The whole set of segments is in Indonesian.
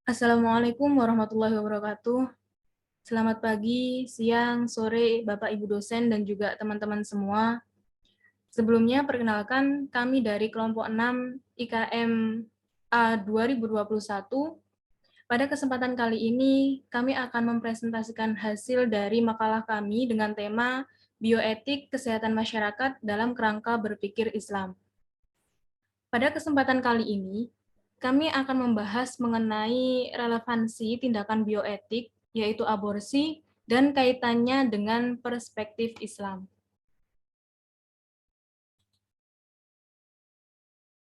Assalamualaikum warahmatullahi wabarakatuh. Selamat pagi, siang, sore, Bapak Ibu dosen dan juga teman-teman semua. Sebelumnya perkenalkan kami dari kelompok 6 IKM A 2021. Pada kesempatan kali ini kami akan mempresentasikan hasil dari makalah kami dengan tema Bioetik Kesehatan Masyarakat dalam Kerangka Berpikir Islam. Pada kesempatan kali ini, kami akan membahas mengenai relevansi tindakan bioetik, yaitu aborsi, dan kaitannya dengan perspektif Islam.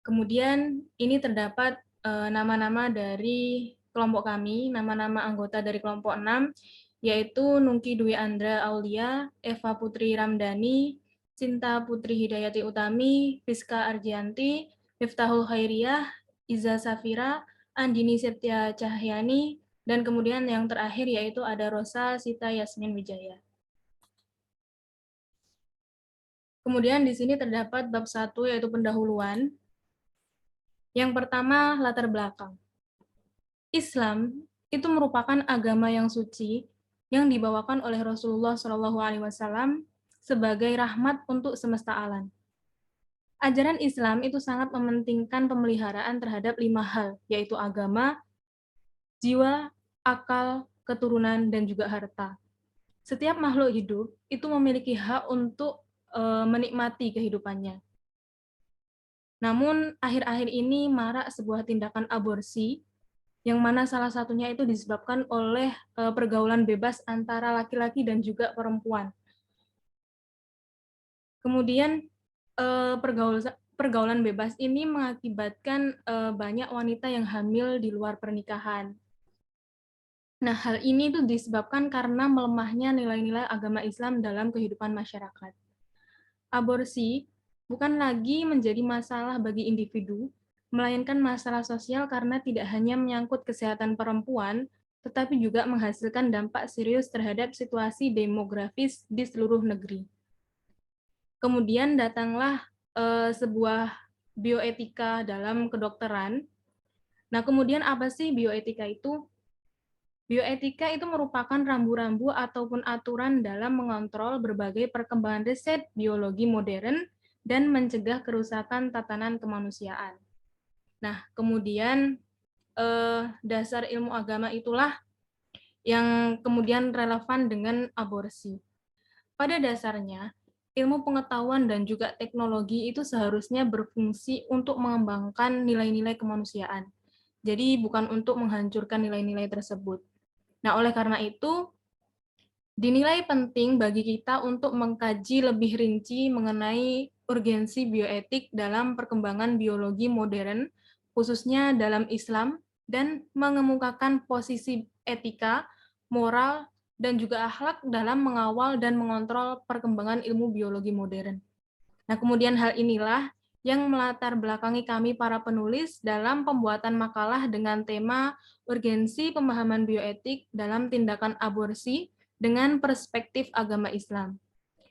Kemudian, ini terdapat nama-nama dari kelompok kami, nama-nama anggota dari kelompok 6, yaitu Nungki Dwi Andra Aulia, Eva Putri Ramdhani, Cinta Putri Hidayati Utami, Fiska Arjianti, Miftahul Khairiyah, Iza Safira, Andini Septia Cahyani, dan kemudian yang terakhir yaitu ada Rosa Sita Yasmin Wijaya. Kemudian di sini terdapat bab 1 yaitu pendahuluan. Yang pertama, latar belakang. Islam itu merupakan agama yang suci yang dibawakan oleh Rasulullah SAW sebagai rahmat untuk semesta alam. Ajaran Islam itu sangat mementingkan pemeliharaan terhadap 5 hal, yaitu agama, jiwa, akal, keturunan, dan juga harta. Setiap makhluk hidup itu memiliki hak untuk menikmati kehidupannya. Namun, akhir-akhir ini marak sebuah tindakan aborsi yang mana salah satunya itu disebabkan oleh pergaulan bebas antara laki-laki dan juga perempuan. Kemudian pergaulan bebas ini mengakibatkan banyak wanita yang hamil di luar pernikahan. Nah, hal ini itu disebabkan karena melemahnya nilai-nilai agama Islam dalam kehidupan masyarakat. Aborsi bukan lagi menjadi masalah bagi individu, melainkan masalah sosial karena tidak hanya menyangkut kesehatan perempuan, tetapi juga menghasilkan dampak serius terhadap situasi demografis di seluruh negeri. Kemudian datanglah sebuah bioetika dalam kedokteran. Nah, kemudian apa sih bioetika itu? Bioetika itu merupakan rambu-rambu ataupun aturan dalam mengontrol berbagai perkembangan riset biologi modern dan mencegah kerusakan tatanan kemanusiaan. Nah, kemudian dasar ilmu agama itulah yang kemudian relevan dengan aborsi. Pada dasarnya, ilmu pengetahuan dan juga teknologi itu seharusnya berfungsi untuk mengembangkan nilai-nilai kemanusiaan. Jadi bukan untuk menghancurkan nilai-nilai tersebut. Nah, oleh karena itu, dinilai penting bagi kita untuk mengkaji lebih rinci mengenai urgensi bioetik dalam perkembangan biologi modern, khususnya dalam Islam, dan mengemukakan posisi etika, moral, dan juga akhlak dalam mengawal dan mengontrol perkembangan ilmu biologi modern. Nah, kemudian hal inilah yang melatar belakangi kami para penulis dalam pembuatan makalah dengan tema urgensi pemahaman bioetik dalam tindakan aborsi dengan perspektif agama Islam.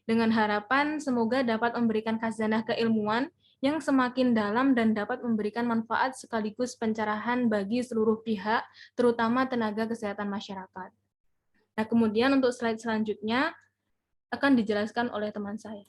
Dengan harapan semoga dapat memberikan khazanah keilmuan yang semakin dalam dan dapat memberikan manfaat sekaligus pencerahan bagi seluruh pihak, terutama tenaga kesehatan masyarakat. Nah, kemudian untuk slide selanjutnya akan dijelaskan oleh teman saya.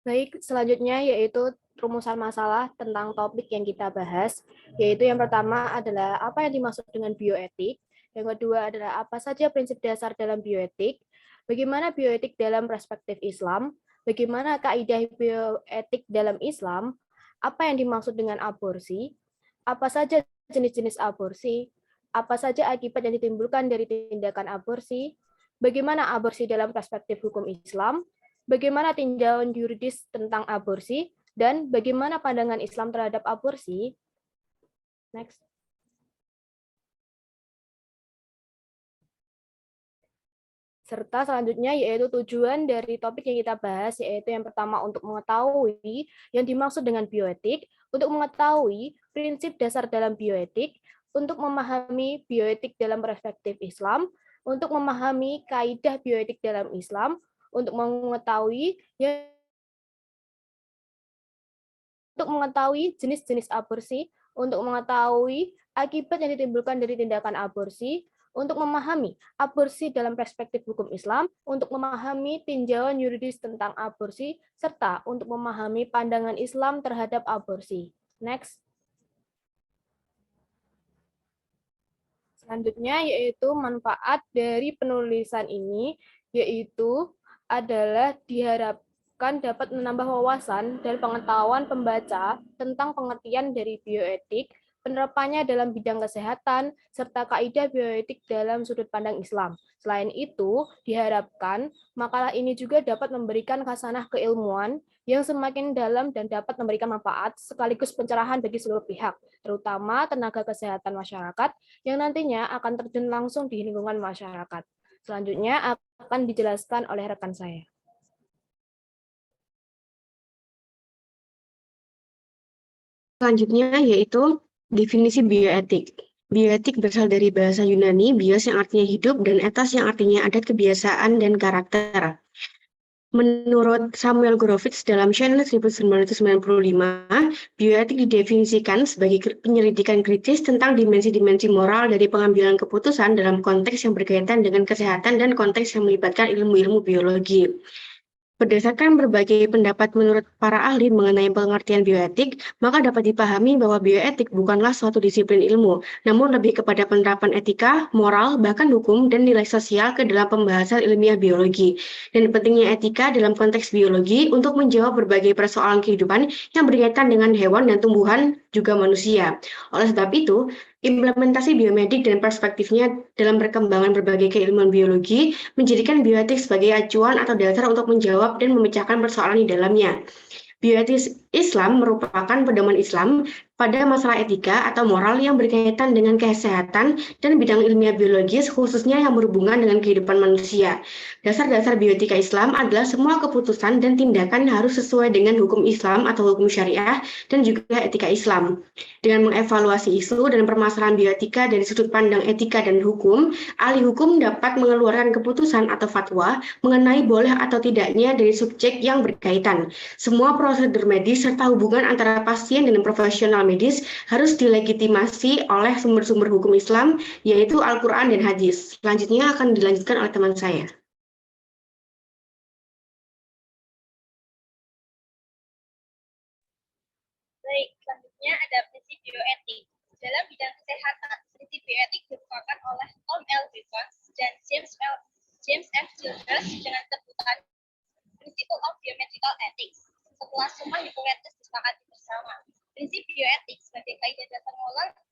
Baik, selanjutnya yaitu rumusan masalah tentang topik yang kita bahas, yaitu yang pertama adalah apa yang dimaksud dengan bioetik, yang kedua adalah apa saja prinsip dasar dalam bioetik, bagaimana bioetik dalam perspektif Islam, bagaimana kaidah bioetik dalam Islam, apa yang dimaksud dengan aborsi, apa saja jenis-jenis aborsi, apa saja akibat yang ditimbulkan dari tindakan aborsi, bagaimana aborsi dalam perspektif hukum Islam, bagaimana tinjauan yuridis tentang aborsi, dan bagaimana pandangan Islam terhadap aborsi. Next. Serta selanjutnya yaitu tujuan dari topik yang kita bahas, yaitu yang pertama untuk mengetahui yang dimaksud dengan bioetik, untuk mengetahui prinsip dasar dalam bioetik, untuk memahami bioetik dalam perspektif Islam, untuk memahami kaidah bioetik dalam Islam, untuk mengetahui yang untuk mengetahui jenis-jenis aborsi, untuk mengetahui akibat yang ditimbulkan dari tindakan aborsi, untuk memahami aborsi dalam perspektif hukum Islam, untuk memahami tinjauan yuridis tentang aborsi, serta untuk memahami pandangan Islam terhadap aborsi. Next. Selanjutnya yaitu manfaat dari penulisan ini, yaitu adalah diharapkan dapat menambah wawasan dan pengetahuan pembaca tentang pengertian dari bioetik, penerapannya dalam bidang kesehatan, serta kaidah bioetik dalam sudut pandang Islam. Selain itu, diharapkan makalah ini juga dapat memberikan khasanah keilmuan yang semakin dalam dan dapat memberikan manfaat sekaligus pencerahan bagi seluruh pihak, terutama tenaga kesehatan masyarakat yang nantinya akan terjun langsung di lingkungan masyarakat. Selanjutnya akan dijelaskan oleh rekan saya. Selanjutnya yaitu definisi bioetik. Bioetik berasal dari bahasa Yunani, bios yang artinya hidup, dan etos yang artinya adat, kebiasaan, dan karakter. Menurut Samuel Gorovitz dalam Shannon 1995, bioetik didefinisikan sebagai penyelidikan kritis tentang dimensi-dimensi moral dari pengambilan keputusan dalam konteks yang berkaitan dengan kesehatan dan konteks yang melibatkan ilmu-ilmu biologi. Berdasarkan berbagai pendapat menurut para ahli mengenai pengertian bioetik, maka dapat dipahami bahwa bioetik bukanlah suatu disiplin ilmu, namun lebih kepada penerapan etika, moral, bahkan hukum, dan nilai sosial ke dalam pembahasan ilmiah biologi. Dan pentingnya etika dalam konteks biologi untuk menjawab berbagai persoalan kehidupan yang berkaitan dengan hewan dan tumbuhan, juga manusia. Oleh sebab itu, implementasi biomedik dan perspektifnya dalam perkembangan berbagai keilmuan biologi menjadikan bioetik sebagai acuan atau dasar untuk menjawab dan memecahkan persoalan di dalamnya. Bioetik Islam merupakan pedoman Islam pada masalah etika atau moral yang berkaitan dengan kesehatan dan bidang ilmiah biologis khususnya yang berhubungan dengan kehidupan manusia. Dasar-dasar bioetika Islam adalah semua keputusan dan tindakan harus sesuai dengan hukum Islam atau hukum syariah dan juga etika Islam. Dengan mengevaluasi isu dan permasalahan bioetika dari sudut pandang etika dan hukum, ahli hukum dapat mengeluarkan keputusan atau fatwa mengenai boleh atau tidaknya dari subjek yang berkaitan. Semua prosedur medis serta hubungan antara pasien dan profesional medis harus dilegitimasi oleh sumber-sumber hukum Islam, yaitu Al-Quran dan Hadis. Selanjutnya akan dilanjutkan oleh teman saya. Baik, selanjutnya ada prinsip bioetik. Dalam bidang kesehatan, prinsip bioetik dikemukakan oleh Tom L. Bacon dan James F. Childress dengan sebutan Principle of Biomedical Ethics. Setelah semua hukum etis disepakati bersama, prinsip bioetik sebagai kaidah dasar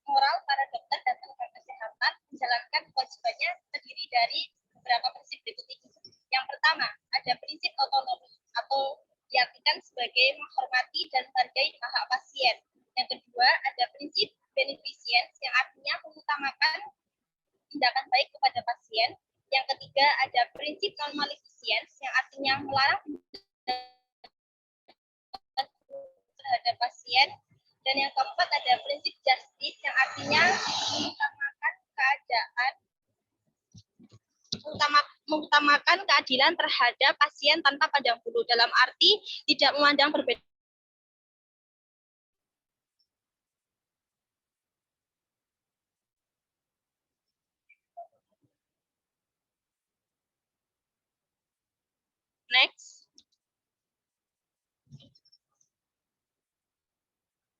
moral para dokter dan tenaga kesehatan menjalankan kewajibannya terdiri dari beberapa prinsip berikut ini. Yang pertama, ada prinsip otonomi atau diartikan sebagai menghormati dan menghargai hak pasien. Yang kedua, ada prinsip beneficence yang artinya mengutamakan tindakan baik kepada pasien. Yang ketiga, ada prinsip non-maleficence yang artinya melarang terhadap pasien. Dan yang keempat, ada prinsip justice yang artinya mengutamakan keadilan terhadap pasien tanpa pandang bulu, dalam arti tidak memandang berbeda. Next.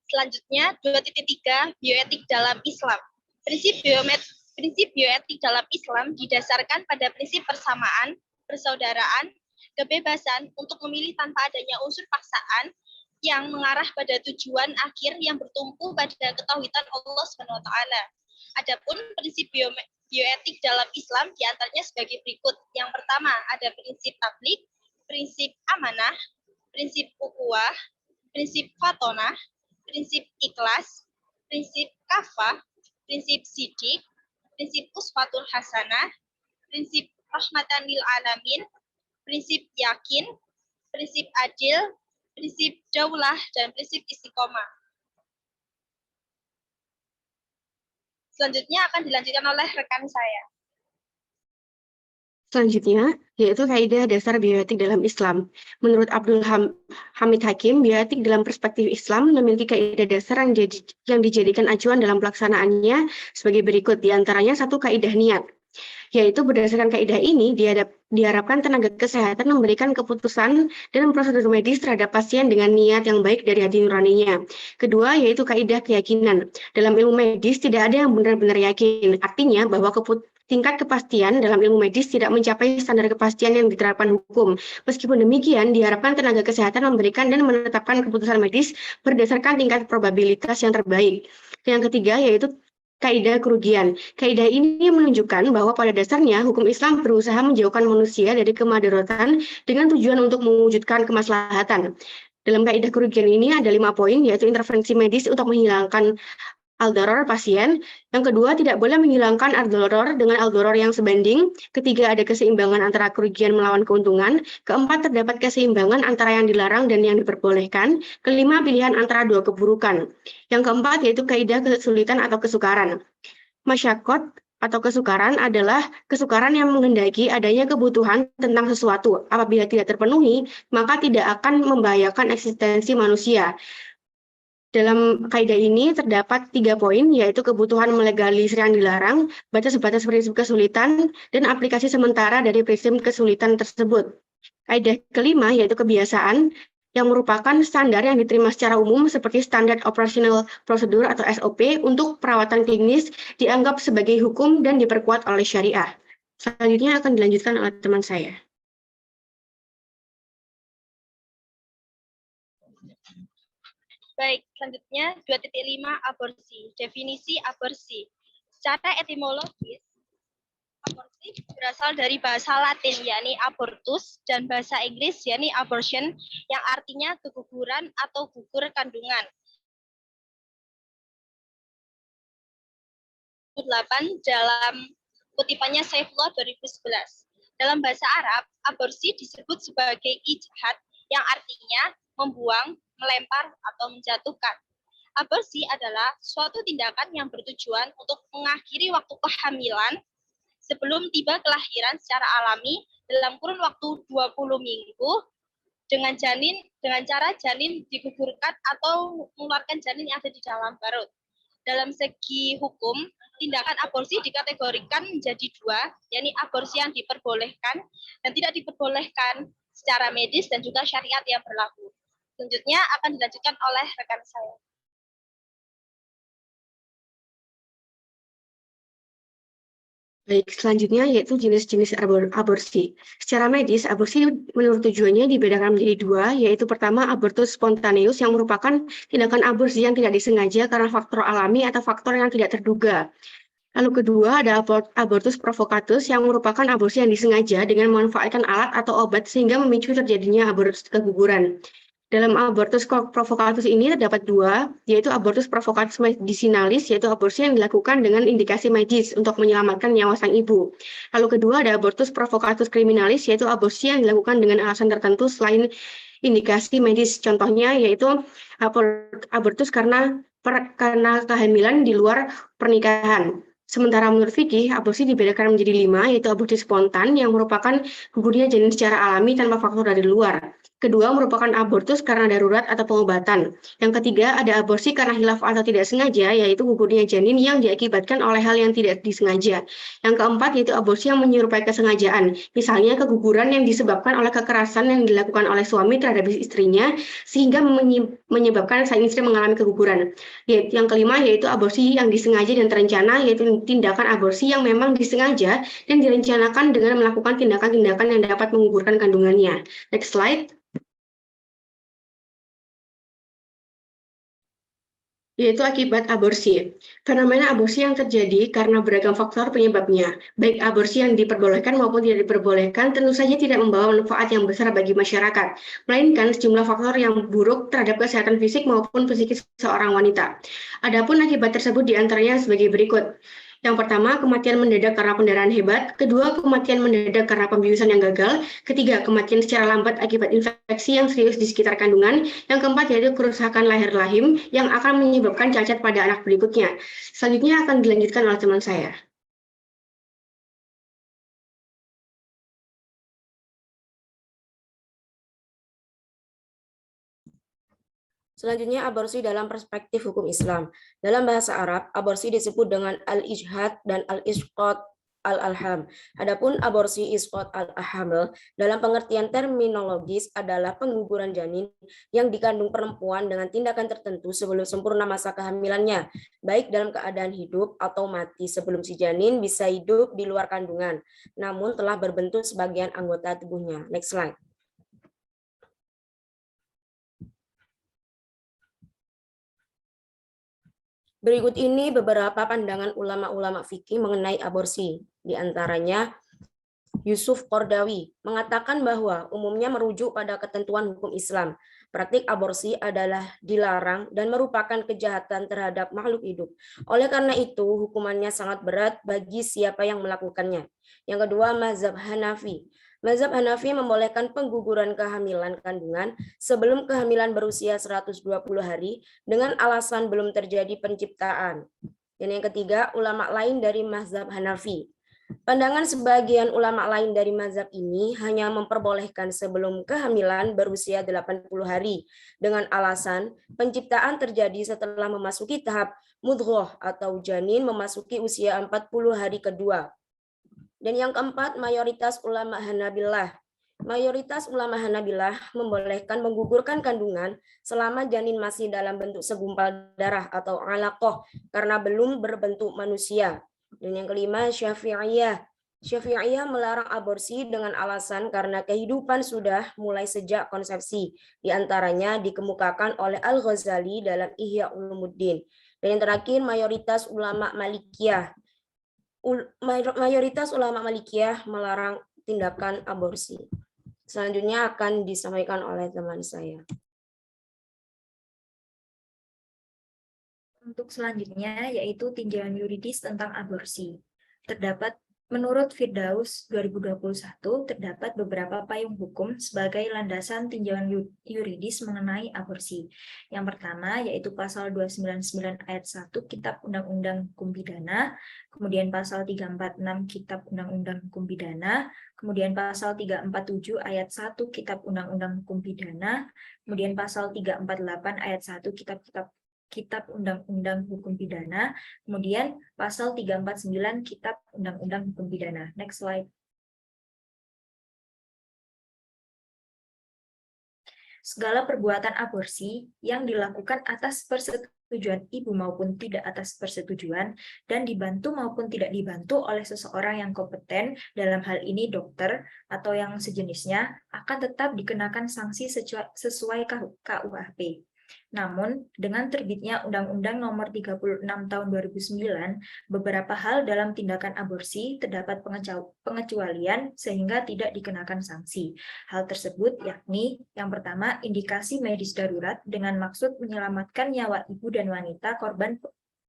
Selanjutnya 2.3 bioetik dalam Islam. Prinsip bioetik dalam Islam didasarkan pada prinsip persamaan, persaudaraan, kebebasan untuk memilih tanpa adanya unsur paksaan yang mengarah pada tujuan akhir yang bertumpu pada ketauhidan Allah SWT. Adapun prinsip bioetik dalam Islam diantaranya sebagai berikut. Yang pertama ada prinsip tablik, prinsip amanah, prinsip ukhuwah, prinsip fatonah, prinsip ikhlas, prinsip kafah, prinsip sidik, prinsip uswatul hasanah, prinsip rahmatan lil alamin, prinsip yakin, prinsip adil, prinsip daulah, dan prinsip istiqomah. Selanjutnya akan dilanjutkan oleh rekan saya. Selanjutnya, yaitu kaidah dasar bioetik dalam Islam. Menurut Abdul Hamid Hakim, bioetik dalam perspektif Islam memiliki kaidah dasar yang dijadikan acuan dalam pelaksanaannya sebagai berikut. Di antaranya satu kaidah niat, yaitu berdasarkan kaidah ini diharapkan tenaga kesehatan memberikan keputusan dalam prosedur medis terhadap pasien dengan niat yang baik dari hati nuraninya. Kedua, yaitu kaidah keyakinan. Dalam ilmu medis tidak ada yang benar-benar yakin. Artinya bahwa tingkat kepastian dalam ilmu medis tidak mencapai standar kepastian yang diterapkan hukum. Meskipun demikian, diharapkan tenaga kesehatan memberikan dan menetapkan keputusan medis berdasarkan tingkat probabilitas yang terbaik. Yang ketiga, yaitu kaidah kerugian. Kaidah ini menunjukkan bahwa pada dasarnya hukum Islam berusaha menjauhkan manusia dari kemadaratan dengan tujuan untuk mewujudkan kemaslahatan. Dalam kaidah kerugian ini ada 5 poin, yaitu intervensi medis untuk menghilangkan al-doror pasien. Yang kedua, tidak boleh menghilangkan al-doror dengan al-doror yang sebanding. Ketiga, ada keseimbangan antara kerugian melawan keuntungan. Keempat, terdapat keseimbangan antara yang dilarang dan yang diperbolehkan. Kelima, pilihan antara dua keburukan. Yang keempat, yaitu kaidah kesulitan atau kesukaran. Masyakot atau kesukaran adalah kesukaran yang menghendaki adanya kebutuhan tentang sesuatu. Apabila tidak terpenuhi, maka tidak akan membahayakan eksistensi manusia. Dalam kaidah ini terdapat 3 poin, yaitu kebutuhan melegalisir yang dilarang, batas-batas prinsip kesulitan, dan aplikasi sementara dari prinsip kesulitan tersebut. Kaidah kelima yaitu kebiasaan, yang merupakan standar yang diterima secara umum seperti standar operational prosedur atau SOP untuk perawatan klinis dianggap sebagai hukum dan diperkuat oleh syariah. Selanjutnya akan dilanjutkan oleh teman saya. Baik, selanjutnya 2.5 aborsi. Definisi aborsi. Secara etimologis, aborsi berasal dari bahasa Latin yakni abortus dan bahasa Inggris yakni abortion yang artinya keguguran atau gugur kandungan. 8 dalam kutipannya Saifullah 2011. Dalam bahasa Arab, aborsi disebut sebagai ijhad yang artinya membuang, melempar, atau menjatuhkan. Aborsi adalah suatu tindakan yang bertujuan untuk mengakhiri waktu kehamilan sebelum tiba kelahiran secara alami dalam kurun waktu 20 minggu dengan cara janin digugurkan atau mengeluarkan janin yang ada di dalam perut. Dalam segi hukum, tindakan aborsi dikategorikan menjadi 2, yakni aborsi yang diperbolehkan dan tidak diperbolehkan secara medis dan juga syariat yang berlaku. Selanjutnya akan dilanjutkan oleh rekan saya. Baik, selanjutnya yaitu jenis-jenis aborsi. Secara medis, aborsi menurut tujuannya dibedakan menjadi 2, yaitu pertama abortus spontaneus yang merupakan tindakan aborsi yang tidak disengaja karena faktor alami atau faktor yang tidak terduga. Lalu kedua ada abortus provocatus yang merupakan aborsi yang disengaja dengan memanfaatkan alat atau obat sehingga memicu terjadinya abortus keguguran. Dalam abortus provocatus ini terdapat 2, yaitu abortus provocatus medicinalis, yaitu aborsi yang dilakukan dengan indikasi medis untuk menyelamatkan nyawa sang ibu. Lalu kedua ada abortus provocatus criminalis, yaitu aborsi yang dilakukan dengan alasan tertentu selain indikasi medis. Contohnya yaitu abortus karena kehamilan di luar pernikahan. Sementara menurut fikih, aborsi dibedakan menjadi 5, yaitu aborsi spontan yang merupakan gugurnya janin secara alami tanpa faktor dari luar. Kedua, merupakan abortus karena darurat atau pengobatan. Yang ketiga, ada aborsi karena hilaf atau tidak sengaja, yaitu gugurnya janin yang diakibatkan oleh hal yang tidak disengaja. Yang keempat, yaitu aborsi yang menyerupai kesengajaan. Misalnya, keguguran yang disebabkan oleh kekerasan yang dilakukan oleh suami terhadap istrinya, sehingga menyebabkan sang istri mengalami keguguran. Yang kelima, yaitu aborsi yang disengaja dan terencana, yaitu tindakan aborsi yang memang disengaja dan direncanakan dengan melakukan tindakan-tindakan yang dapat menggugurkan kandungannya. Next slide. Yaitu akibat aborsi. Fenomena aborsi yang terjadi karena beragam faktor penyebabnya. Baik aborsi yang diperbolehkan maupun tidak diperbolehkan tentu saja tidak membawa manfaat yang besar bagi masyarakat, melainkan sejumlah faktor yang buruk terhadap kesehatan fisik maupun psikis seorang wanita. Adapun akibat tersebut diantaranya sebagai berikut. Yang pertama, kematian mendadak karena pendarahan hebat. Kedua, kematian mendadak karena pembiusan yang gagal. Ketiga, kematian secara lambat akibat infeksi yang serius di sekitar kandungan. Yang keempat, yaitu kerusakan leher rahim yang akan menyebabkan cacat pada anak berikutnya. Selanjutnya akan dilanjutkan oleh teman saya. Selanjutnya, aborsi dalam perspektif hukum Islam. Dalam bahasa Arab, aborsi disebut dengan al-ijhad dan al-isqat al-alham. Adapun aborsi isqat al-hamil dalam pengertian terminologis adalah pengguguran janin yang dikandung perempuan dengan tindakan tertentu sebelum sempurna masa kehamilannya, baik dalam keadaan hidup atau mati sebelum si janin bisa hidup di luar kandungan, namun telah berbentuk sebagian anggota tubuhnya. Next slide. Berikut ini beberapa pandangan ulama-ulama fikih mengenai aborsi. Di antaranya, Yusuf Qardawi mengatakan bahwa umumnya merujuk pada ketentuan hukum Islam. Praktik aborsi adalah dilarang dan merupakan kejahatan terhadap makhluk hidup. Oleh karena itu, hukumannya sangat berat bagi siapa yang melakukannya. Yang kedua, mazhab Hanafi. Mazhab Hanafi membolehkan pengguguran kehamilan kandungan sebelum kehamilan berusia 120 hari dengan alasan belum terjadi penciptaan. Dan yang ketiga, ulama lain dari mazhab Hanafi. Pandangan sebagian ulama lain dari mazhab ini hanya memperbolehkan sebelum kehamilan berusia 80 hari dengan alasan penciptaan terjadi setelah memasuki tahap mudghah atau janin memasuki usia 40 hari kedua. Dan yang keempat, mayoritas ulama Hanabilah. Mayoritas ulama Hanabilah membolehkan menggugurkan kandungan selama janin masih dalam bentuk segumpal darah atau alaqah karena belum berbentuk manusia. Dan yang kelima, Syafi'iyah. Syafi'iyah melarang aborsi dengan alasan karena kehidupan sudah mulai sejak konsepsi. Di antaranya dikemukakan oleh Al-Ghazali dalam Ihya Ulumuddin. Dan yang terakhir, mayoritas ulama Malikiyah. Mayoritas ulama Malikiyah melarang tindakan aborsi. Selanjutnya akan disampaikan oleh teman saya. Untuk selanjutnya yaitu tinjauan yuridis tentang aborsi. Terdapat menurut Firdaus 2021 terdapat beberapa payung hukum sebagai landasan tinjauan yuridis mengenai aborsi. Yang pertama yaitu pasal 299 ayat 1 Kitab Undang-Undang Hukum Pidana, kemudian pasal 346 Kitab Undang-Undang Hukum Pidana, kemudian pasal 347 ayat 1 Kitab Undang-Undang Hukum Pidana, kemudian pasal 348 ayat 1 Kitab Undang-Undang Hukum Pidana, kemudian pasal 349 Kitab Undang-Undang Hukum Pidana. Next slide. Segala perbuatan aborsi yang dilakukan atas persetujuan ibu maupun tidak atas persetujuan dan dibantu maupun tidak dibantu oleh seseorang yang kompeten, dalam hal ini dokter atau yang sejenisnya, akan tetap dikenakan sanksi sesuai KUHP. Namun, dengan terbitnya Undang-Undang Nomor 36 Tahun 2009, beberapa hal dalam tindakan aborsi terdapat pengecualian sehingga tidak dikenakan sanksi. Hal tersebut yakni, yang pertama, indikasi medis darurat dengan maksud menyelamatkan nyawa ibu dan wanita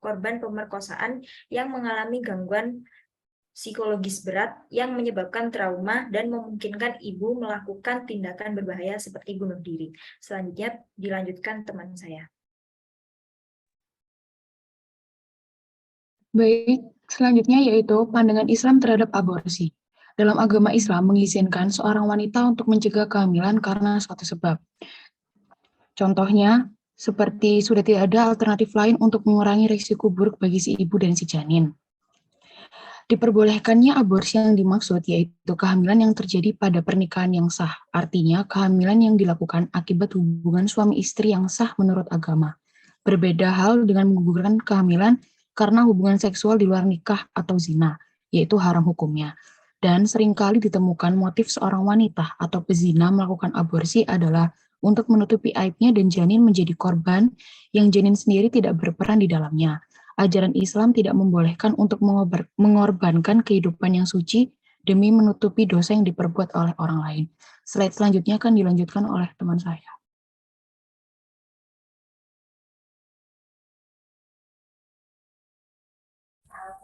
korban pemerkosaan yang mengalami gangguan psikologis berat yang menyebabkan trauma dan memungkinkan ibu melakukan tindakan berbahaya seperti bunuh diri. Selanjutnya dilanjutkan teman saya. Baik, selanjutnya yaitu pandangan Islam terhadap aborsi. Dalam agama Islam mengizinkan seorang wanita untuk mencegah kehamilan karena suatu sebab. Contohnya, seperti sudah tidak ada alternatif lain untuk mengurangi risiko buruk bagi si ibu dan si janin. Diperbolehkannya aborsi yang dimaksud yaitu kehamilan yang terjadi pada pernikahan yang sah, artinya kehamilan yang dilakukan akibat hubungan suami istri yang sah menurut agama. Berbeda hal dengan menggugurkan kehamilan karena hubungan seksual di luar nikah atau zina, yaitu haram hukumnya. Dan seringkali ditemukan motif seorang wanita atau pezina melakukan aborsi adalah untuk menutupi aibnya dan janin menjadi korban yang janin sendiri tidak berperan di dalamnya. Ajaran Islam tidak membolehkan untuk mengorbankan kehidupan yang suci demi menutupi dosa yang diperbuat oleh orang lain. Slide selanjutnya akan dilanjutkan oleh teman saya.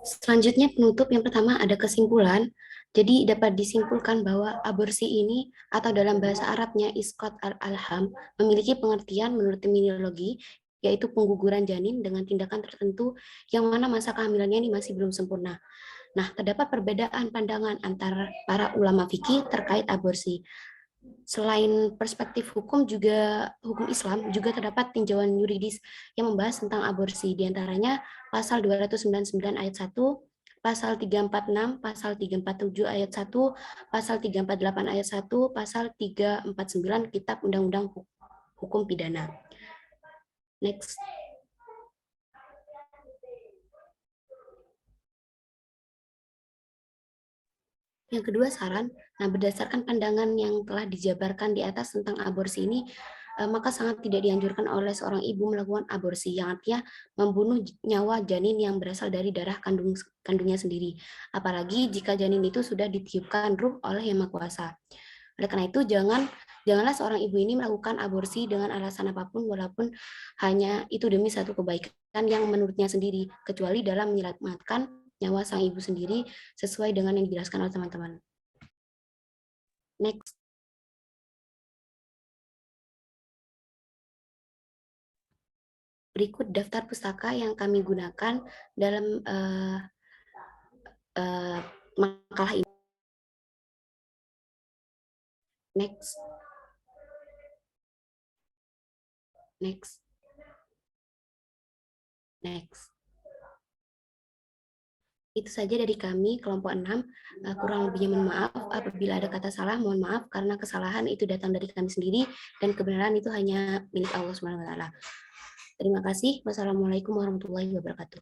Selanjutnya penutup yang pertama ada kesimpulan. Jadi dapat disimpulkan bahwa aborsi ini atau dalam bahasa Arabnya isqat al-alham memiliki pengertian menurut terminologi yaitu pengguguran janin dengan tindakan tertentu yang mana masa kehamilannya ini masih belum sempurna. Nah, terdapat perbedaan pandangan antara para ulama fikih terkait aborsi. Selain perspektif hukum juga hukum Islam juga terdapat tinjauan yuridis yang membahas tentang aborsi, diantaranya pasal 299 ayat 1, pasal 346, pasal 347 ayat 1, pasal 348 ayat 1, pasal 349 Kitab Undang-Undang Hukum Pidana. Next. Yang kedua saran, nah berdasarkan pandangan yang telah dijabarkan di atas tentang aborsi ini, maka sangat tidak dianjurkan oleh seorang ibu melakukan aborsi, yang artinya membunuh nyawa janin yang berasal dari darah kandungnya sendiri. Apalagi jika janin itu sudah ditiupkan ruh oleh Yang Maha Kuasa. Oleh karena itu, janganlah seorang ibu ini melakukan aborsi dengan alasan apapun, walaupun hanya itu demi satu kebaikan yang menurutnya sendiri, kecuali dalam menyelamatkan nyawa sang ibu sendiri sesuai dengan yang dijelaskan oleh teman-teman. Next. Berikut daftar pustaka yang kami gunakan dalam makalah ini. Next. Next. Next. Itu saja dari kami, kelompok 6. Kurang lebihnya mohon maaf. Apabila ada kata salah, mohon maaf, karena kesalahan itu datang dari kami sendiri, dan kebenaran itu hanya milik Allah SWT. Terima kasih. Wassalamualaikum warahmatullahi wabarakatuh.